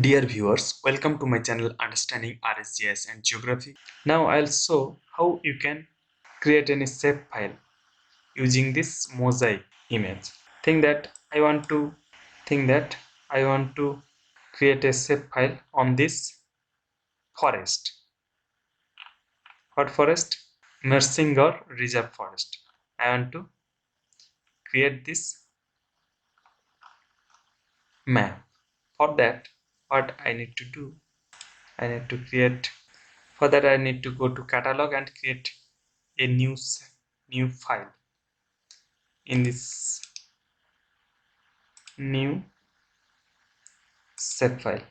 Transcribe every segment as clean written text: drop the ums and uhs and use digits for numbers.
Dear viewers, welcome to my channel Understanding RS-GIS and Geography. Now I'll show how you can create any shape file using this mosaic image. Think that I want to create a shape file on this forest. What forest? Mersing or reserve forest. I want to create this map. For that, what I need to do? I need to go to catalog and create a new file. In this new shapefile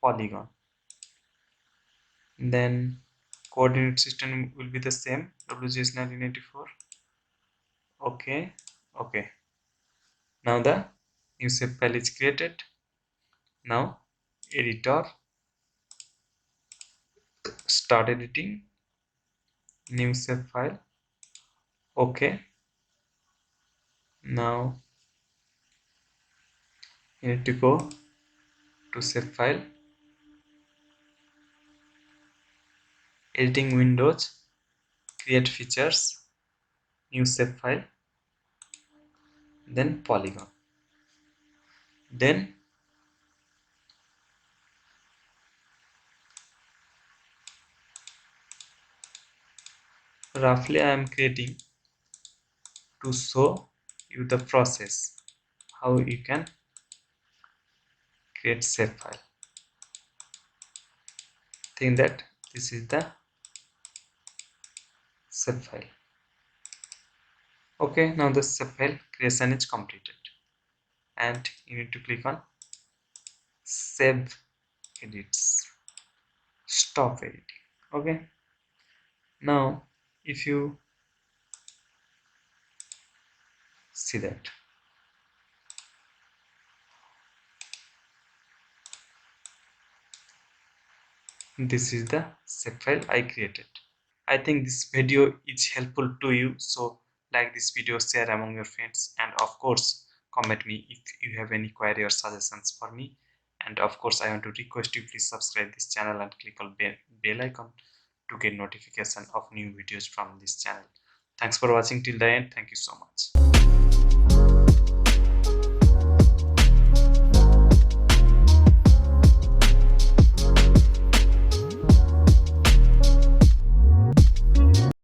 polygon, then coordinate system will be the same, WGS 1984. okay Now the new shapefile is created. Now editor, start editing, new shapefile. Now you need to go to shapefile, editing windows, create features, new shapefile, then polygon, then roughly I am creating to show you the process how you can create shapefile. Think that this is the shapefile. Now the shapefile creation is completed and you need to click on save edits, stop editing. Now if you see that this is the shapefile I created. I think this video is helpful to you, so like this video, share among your friends, and of course comment me if you have any query or suggestions for me. And of course I want to request you, please subscribe this channel and click on bell icon to get notification of new videos from this channel. Thanks for watching till the end. Thank you so much.